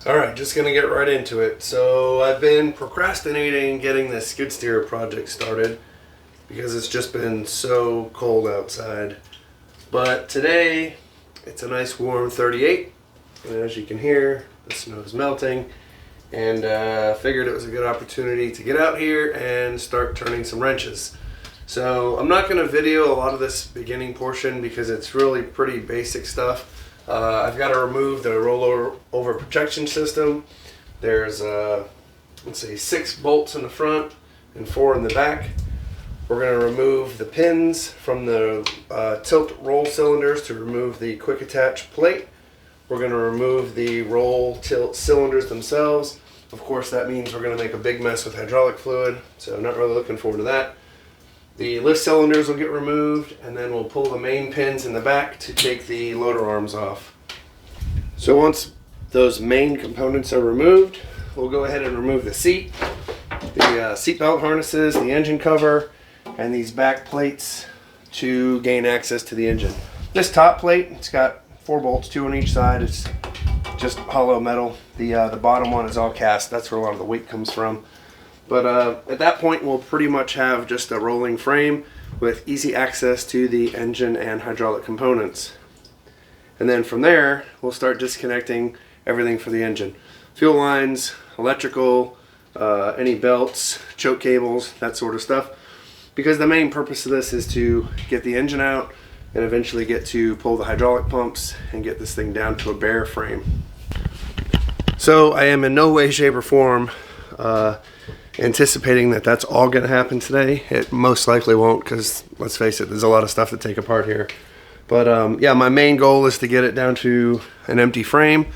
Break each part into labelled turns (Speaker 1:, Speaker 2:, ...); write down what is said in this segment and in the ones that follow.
Speaker 1: Alright, just gonna get right into it. So I've been procrastinating getting this skid steer project started because it's just been so cold outside. But today it's a nice warm 38, and as you can hear, the snow is melting, and figured it was a good opportunity to get out here and start turning some wrenches. So I'm not going to video a lot of this beginning portion because it's really pretty basic stuff. I've got to remove the rollover protection system. There's let's see, 6 bolts in the front and 4 in the back. We're going to remove the pins from the tilt roll cylinders to remove the quick attach plate. We're going to remove the roll tilt cylinders themselves. Of course, that means we're going to make a big mess with hydraulic fluid, so I'm not really looking forward to that. The lift cylinders will get removed, and then we'll pull the main pins in the back to take the loader arms off. So once those main components are removed, we'll go ahead and remove the seat, the seat belt harnesses, the engine cover, and these back plates to gain access to the engine. This top plate, it's got 4 bolts, 2 on each side. It's just hollow metal. The bottom one is all cast. That's where a lot of the weight comes from. But at that point, we'll pretty much have just a rolling frame with easy access to the engine and hydraulic components. And then from there, we'll start disconnecting everything for the engine. Fuel lines, electrical, any belts, choke cables, that sort of stuff. Because the main purpose of this is to get the engine out and eventually get to pull the hydraulic pumps and get this thing down to a bare frame. So I am in no way, shape, or form anticipating that that's all going to happen today. It most likely won't, because let's face it, there's a lot of stuff to take apart here. But yeah, my main goal is to get it down to an empty frame.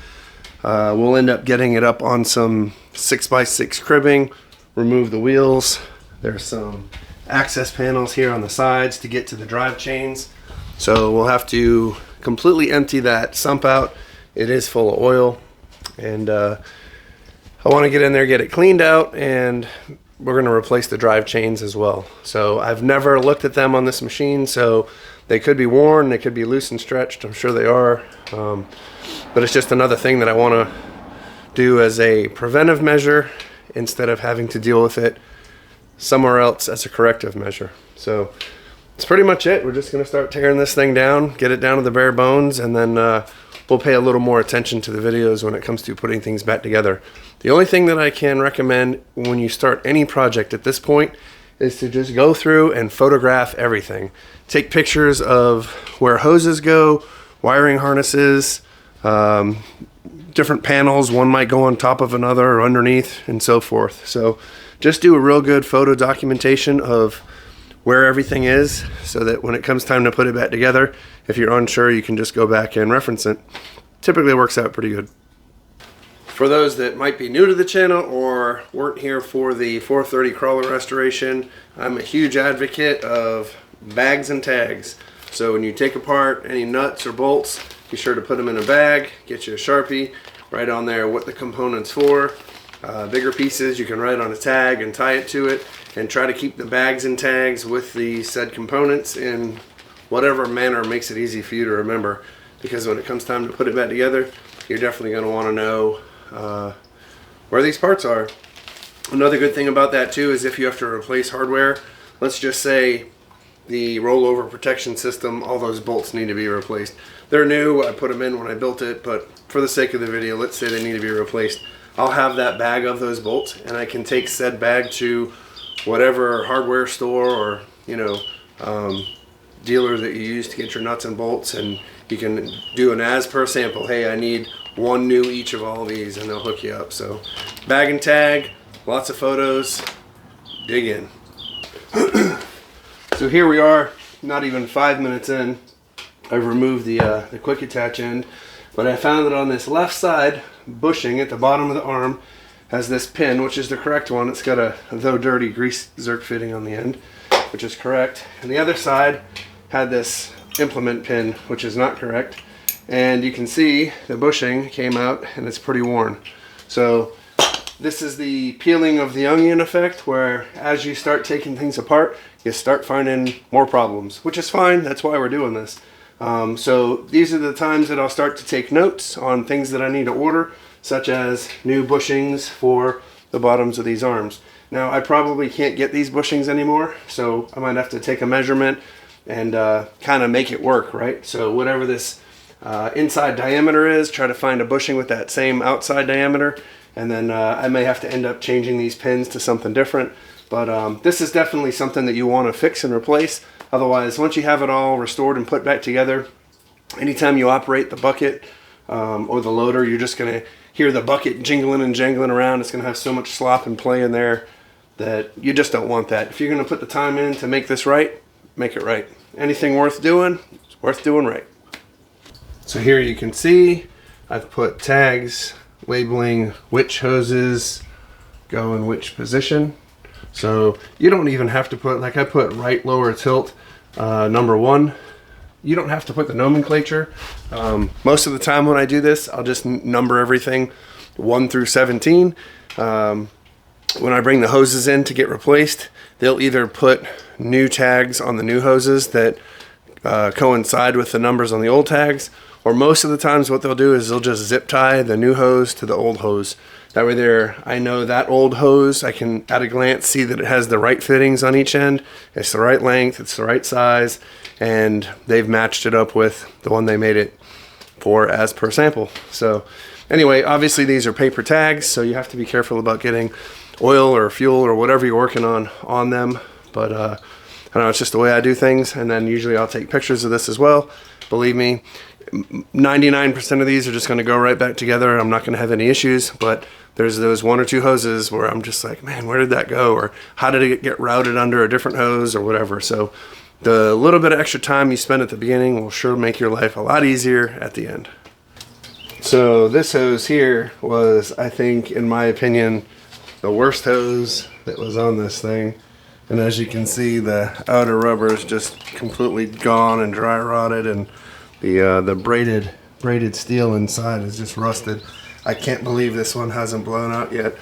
Speaker 1: We'll end up getting it up on some 6x6 cribbing, remove the wheels. There's some access panels here on the sides to get to the drive chains. So we'll have to completely empty that sump out. It is full of oil, and I want to get in there, get it cleaned out, and we're going to replace the drive chains as well. So I've never looked at them on this machine, so they could be worn, they could be loose and stretched. I'm sure they are. But it's just another thing that I want to do as a preventive measure instead of having to deal with it somewhere else as a corrective measure. So that's pretty much it. We're just going to start tearing this thing down, get it down to the bare bones, and then we'll pay a little more attention to the videos when it comes to putting things back together. The only thing that I can recommend when you start any project at this point is to just go through and photograph everything. Take pictures of where hoses go, wiring harnesses, different panels. One might go on top of another or underneath, and so forth. So just do a real good photo documentation of where everything is, so that when it comes time to put it back together, if you're unsure, you can just go back and reference it. Typically it works out pretty good. For those that might be new to the channel or weren't here for the 430 crawler restoration, I'm a huge advocate of bags and tags. So when you take apart any nuts or bolts, be sure to put them in a bag, get you a Sharpie, write on there what the component's for. Bigger pieces you can write on a tag and tie it to it, and try to keep the bags and tags with the said components in whatever manner makes it easy for you to remember, because when it comes time to put it back together, you're definitely going to want to know where these parts are. Another good thing about that too is if you have to replace hardware, let's just say the rollover protection system, all those bolts need to be replaced. They're new, I put them in when I built it, but for the sake of the video, let's say they need to be replaced. I'll have that bag of those bolts, and I can take said bag to whatever hardware store or dealer that you use to get your nuts and bolts, and you can do an as per sample. Hey, I need 1 new each of all these, and they'll hook you up. So bag and tag, lots of photos, dig in. So here we are, not even 5 minutes in. I've removed the quick attach end, but I found that on this left side bushing at the bottom of the arm has this pin, which is the correct one. It's got a, though dirty, grease zerk fitting on the end, which is correct. And the other side had this implement pin, which is not correct. And you can see the bushing came out and it's pretty worn. So this is the peeling of the onion effect, where as you start taking things apart, you start finding more problems, which is fine. That's why we're doing this. So these are the times that I'll start to take notes on things that I need to order, such as new bushings for the bottoms of these arms. Now, I probably can't get these bushings anymore, so I might have to take a measurement and kind of make it work, right? So whatever this inside diameter is, try to find a bushing with that same outside diameter, and then I may have to end up changing these pins to something different. But this is definitely something that you want to fix and replace. Otherwise, once you have it all restored and put back together, anytime you operate the bucket or the loader, you're just going to hear the bucket jingling and jangling around. It's going to have so much slop and play in there that you just don't want that. If you're going to put the time in to make this right, make it right. Anything worth doing, it's worth doing right. So here you can see I've put tags labeling which hoses go in which position. So you don't even have to put, like I put right lower tilt number 1. You don't have to put the nomenclature. Most of the time when I do this, I'll just number everything 1 through 17. When I bring the hoses in to get replaced, they'll either put new tags on the new hoses that coincide with the numbers on the old tags, or most of the times what they'll do is they'll just zip tie the new hose to the old hose. That way there, I know that old hose, I can at a glance see that it has the right fittings on each end, it's the right length, it's the right size, and they've matched it up with the one they made it for as per sample. So anyway, obviously these are paper tags, so you have to be careful about getting oil or fuel or whatever you're working on them. But I don't know, it's just the way I do things. And then usually I'll take pictures of this as well. Believe me, 99% of these are just going to go right back together. I'm not going to have any issues, but there's those 1 or 2 hoses where I'm just like, man, where did that go? Or how did it get routed under a different hose or whatever? So the little bit of extra time you spend at the beginning will sure make your life a lot easier at the end. So this hose here was, I think, in my opinion, the worst hose that was on this thing. And as you can see, the outer rubber is just completely gone and dry rotted, and the braided steel inside is just rusted. I can't believe this one hasn't blown out yet.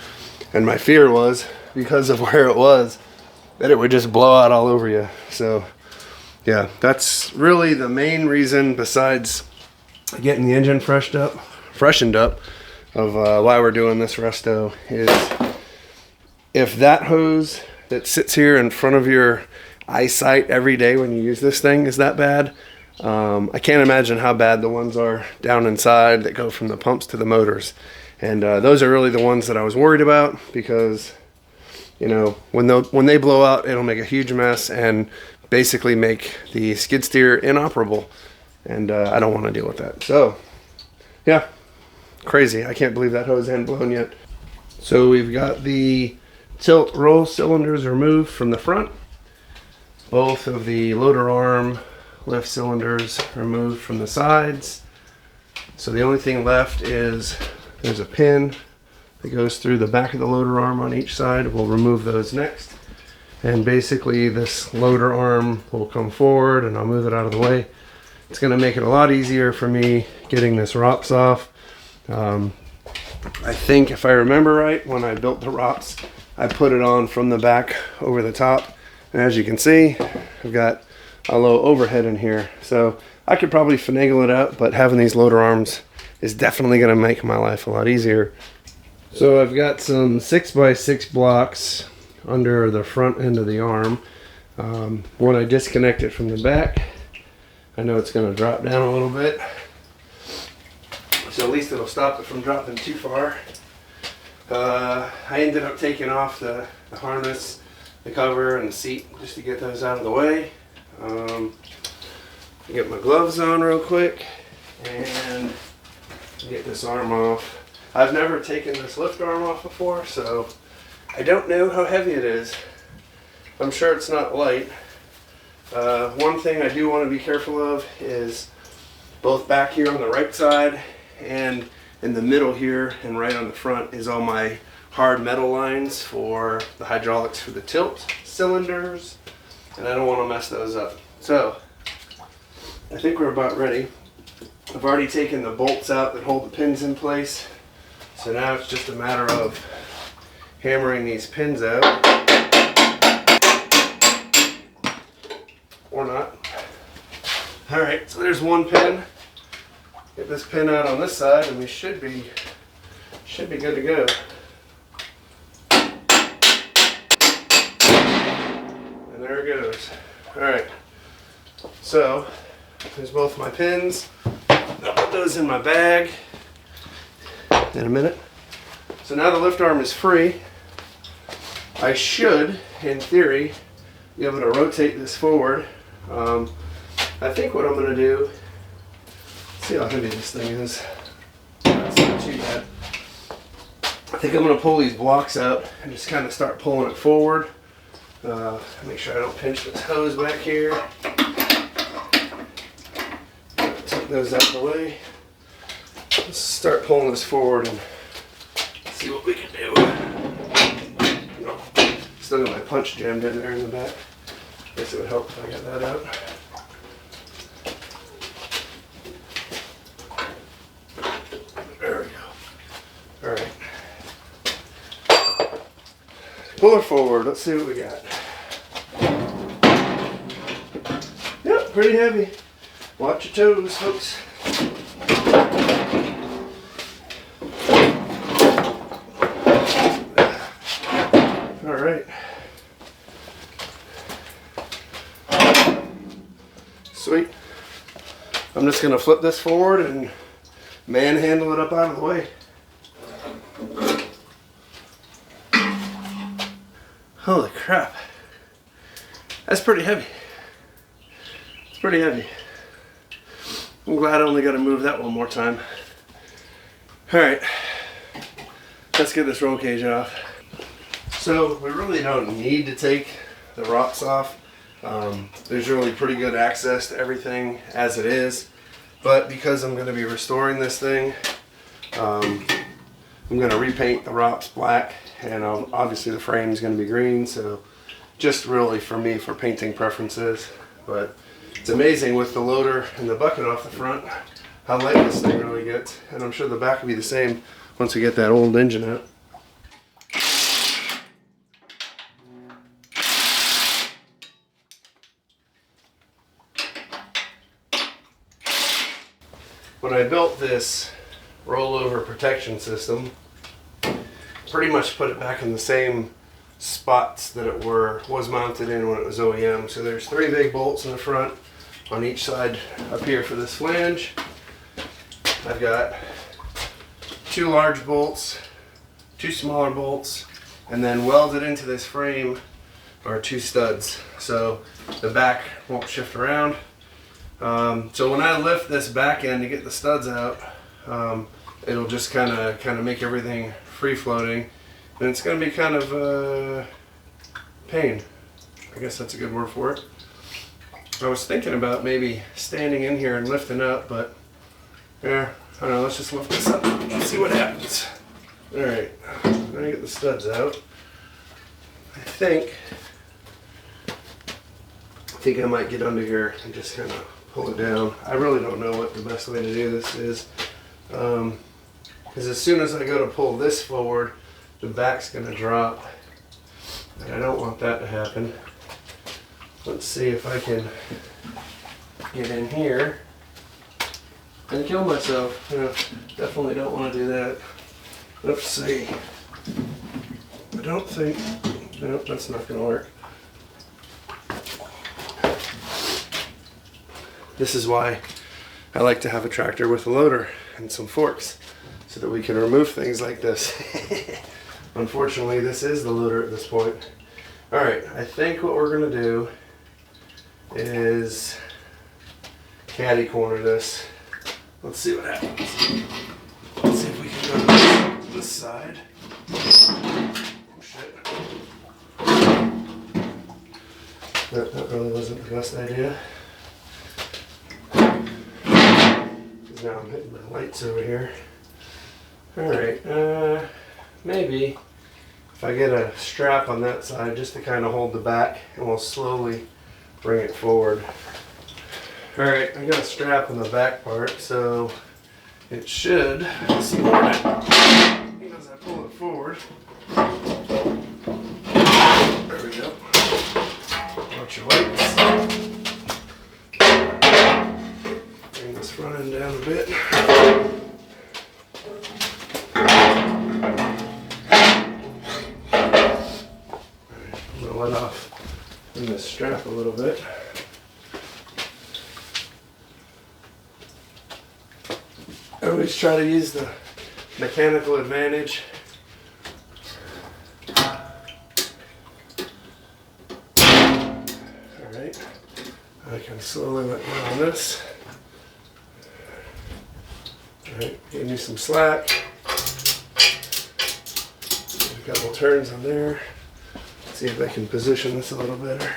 Speaker 1: And my fear was, because of where it was, that it would just blow out all over you. So yeah, that's really the main reason, besides getting the engine freshened up of why we're doing this resto, is if that hose that sits here in front of your eyesight every day when you use this thing is that bad, I can't imagine how bad the ones are down inside that go from the pumps to the motors. And those are really the ones that I was worried about, because you know, when they blow out, it'll make a huge mess and basically make the skid steer inoperable, and I don't want to deal with that. So yeah, crazy. I can't believe that hose hadn't blown yet. So we've got the tilt roll cylinders removed from the front, both of the loader arm lift cylinders removed from the sides. So the only thing left is there's a pin that goes through the back of the loader arm on each side. We'll remove those next, and basically this loader arm will come forward, and I'll move it out of the way. It's going to make it a lot easier for me getting this ROPS off. I think if I remember right, when I built the ROPS, I put it on from the back over the top, and as you can see, I've got a low overhead in here, so I could probably finagle it out, but having these loader arms is definitely going to make my life a lot easier. So I've got some 6x6 blocks under the front end of the arm. When I disconnect it from the back, I know it's going to drop down a little bit, so at least it'll stop it from dropping too far. I ended up taking off the harness, the cover, and the seat just to get those out of the way. Get my gloves on real quick and get this arm off. I've never taken this lift arm off before, so I don't know how heavy it is. I'm sure it's not light. One thing I do want to be careful of is both back here on the right side and in the middle here and right on the front is all my hard metal lines for the hydraulics for the tilt cylinders, and I don't want to mess those up. So I think we're about ready. I've already taken the bolts out that hold the pins in place, so now it's just a matter of hammering these pins out, or not. Alright, so there's one pin. Get this pin out on this side and we should be Should be good to go. And there it goes. Alright, so there's both my pins. I'll put those in my bag in a minute. So now the lift arm is free. I should, in theory, be able to rotate this forward. I think what I'm going to do, see how heavy this thing is. That's not too bad. I think I'm going to pull these blocks out and just kind of start pulling it forward. Make sure I don't pinch the toes back here. Take those out of the way. Let's start pulling this forward and see what we can do. Still got my punch jammed in there in the back. Guess it would help if I got that out. There we go. Alright. Pull her forward. Let's see what we got. Yep, pretty heavy. Watch your toes, folks. Alright. Sweet. I'm just going to flip this forward and manhandle it up out of the way. Holy crap. That's pretty heavy. It's pretty heavy. I'm glad I only got to move that one more time. Alright. Let's get this roll cage off. So we really don't need to take the rocks off. There's really pretty good access to everything as it is. But because I'm going to be restoring this thing, I'm going to repaint the rocks black, and obviously the frame is going to be green, so just really for me, for painting preferences. But it's amazing with the loader and the bucket off the front how light this thing really gets, and I'm sure the back will be the same once we get that old engine out. When I built this rollover protection system, pretty much put it back in the same spots that it was mounted in when it was OEM. So there's 3 big bolts in the front on each side up here for this flange. I've got 2 large bolts, 2 smaller bolts, and then welded into this frame are 2 studs. So the back won't shift around. So when I lift this back end to get the studs out, it'll just kind of make everything free floating, and it's going to be kind of a pain. I guess that's a good word for it. I was thinking about maybe standing in here and lifting up, but yeah, I don't know. Let's just lift this up and see what happens. All right, I'm gonna get the studs out. I think I might get under here and just kind of pull it down. I really don't know what the best way to do this is. Because as soon as I go to pull this forward, the back's going to drop. And I don't want that to happen. Let's see if I can get in here and kill myself. Definitely don't want to do that. Let's see. I don't think... Nope, that's not going to work. This is why I like to have a tractor with a loader and some forks, so that we can remove things like this. Unfortunately, this is the loader at this point. Alright, I think what we're going to do is caddy corner this. Let's see what happens. Let's see if we can go to this side. Oh shit. That really wasn't the best idea. Now I'm hitting my lights over here. Alright, maybe if I get a strap on that side just to kind of hold the back, and we'll slowly bring it forward. Alright, I got a strap on the back part, so it should support it as I pull it forward. There we go. Watch your lights. Bring this front end down a bit. strap a little bit. I always try to use the mechanical advantage. Alright, I can slowly let go on this. Alright, give me some slack. A couple turns on there. See if I can position this a little better.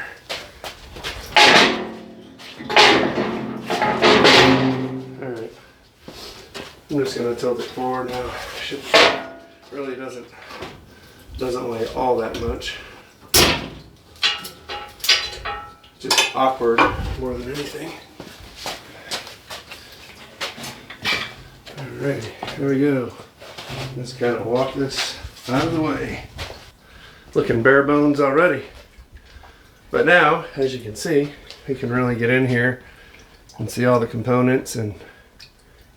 Speaker 1: Alright. I'm just going to tilt it forward now. Really doesn't weigh all that much. Just awkward more than anything. Alright, here we go. Just kind of walk this out of the way. Looking bare bones already. But now, as you can see, we can really get in here and see all the components and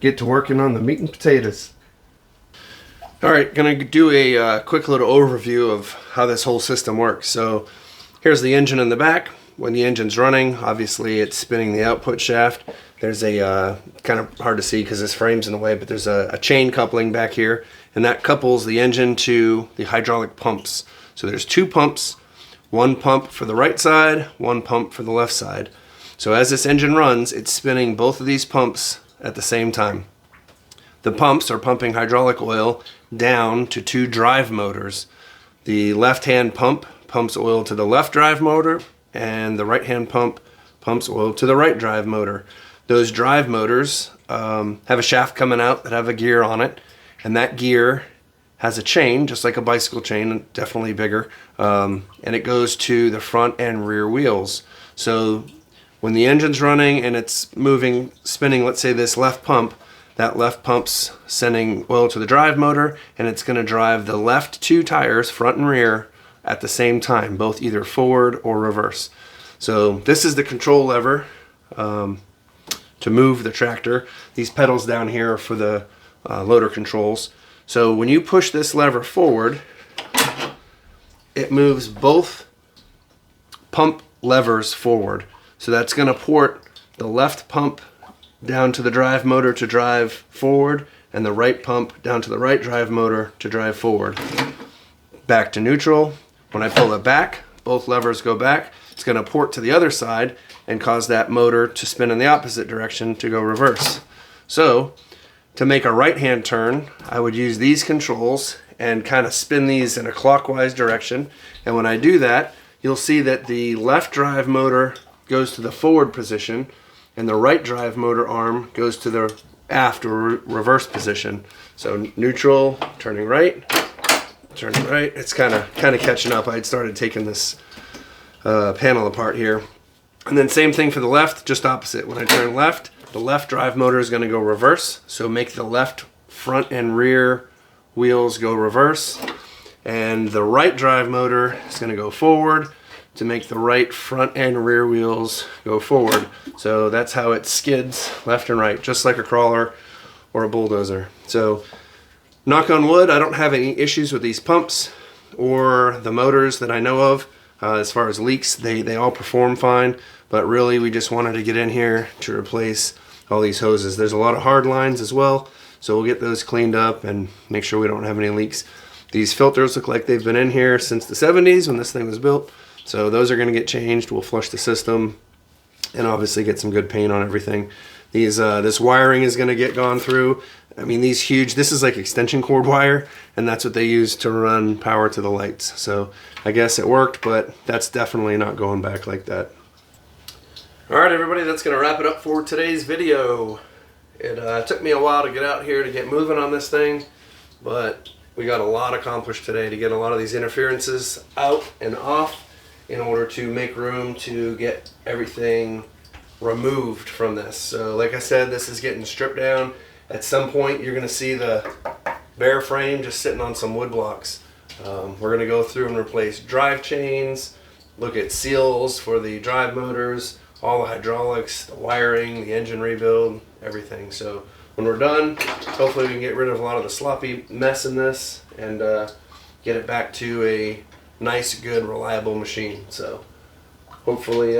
Speaker 1: get to working on the meat and potatoes. Alright, gonna do a quick little overview of how this whole system works. So here's the engine in the back. When the engine's running, obviously it's spinning the output shaft. There's a, kind of hard to see because this frame's in the way, but there's a chain coupling back here, and that couples the engine to the hydraulic pumps. So there's two pumps, one pump for the right side, one pump for the left side. So as this engine runs, it's spinning both of these pumps at the same time. The pumps are pumping hydraulic oil down to two drive motors. The left-hand pump pumps oil to the left drive motor, and the right-hand pump pumps oil to the right drive motor. Those drive motors have a shaft coming out that have a gear on it, and that gear has a chain, just like a bicycle chain, definitely bigger, and it goes to the front and rear wheels. So when the engine's running and it's moving, spinning, let's say this left pump, that left pump's sending oil to the drive motor, and it's going to drive the left two tires, front and rear, at the same time, both either forward or reverse. So this is the control lever to move the tractor. These pedals down here are for the loader controls. So when you push this lever forward, it moves both pump levers forward. So that's going to port the left pump down to the drive motor to drive forward, and the right pump down to the right drive motor to drive forward. Back to neutral. When I pull it back, both levers go back. It's going to port to the other side and cause that motor to spin in the opposite direction to go reverse. So to make a right-hand turn, I would use these controls and kind of spin these in a clockwise direction. And when I do that, you'll see that the left drive motor goes to the forward position and the right drive motor arm goes to the aft or reverse position. So neutral, turning right, turning right. It's kind of catching up. I'd started taking this panel apart here. And then same thing for the left, just opposite. When I turn left, the left drive motor is going to go reverse, so make the left front and rear wheels go reverse, and the right drive motor is going to go forward to make the right front and rear wheels go forward. So that's how it skids left and right, just like a crawler or a bulldozer. So knock on wood, I don't have any issues with these pumps or the motors that I know of. As far as leaks, they all perform fine, but really we just wanted to get in here to replace all these hoses. There's a lot of hard lines as well, so we'll get those cleaned up and make sure we don't have any leaks. These filters look like they've been in here since the 70s when this thing was built, so those are going to get changed. We'll flush the system and obviously get some good paint on everything. This wiring is going to get gone through. I mean, these huge, this is like extension cord wire, and that's what they use to run power to the lights. So I guess it worked, but that's definitely not going back like that. Alright everybody, that's going to wrap it up for today's video. It took me a while to get out here to get moving on this thing, but we got a lot accomplished today to get a lot of these interferences out and off in order to make room to get everything removed from this. So like I said, this is getting stripped down. At some point you're going to see the bare frame just sitting on some wood blocks. We're going to go through and replace drive chains, look at seals for the drive motors, all the hydraulics, the wiring, the engine rebuild, everything. So when we're done, hopefully we can get rid of a lot of the sloppy mess in this and get it back to a nice, good, reliable machine. So hopefully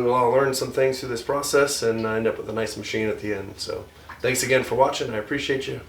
Speaker 1: we'll all learn some things through this process and end up with a nice machine at the end. So thanks again for watching. I appreciate you.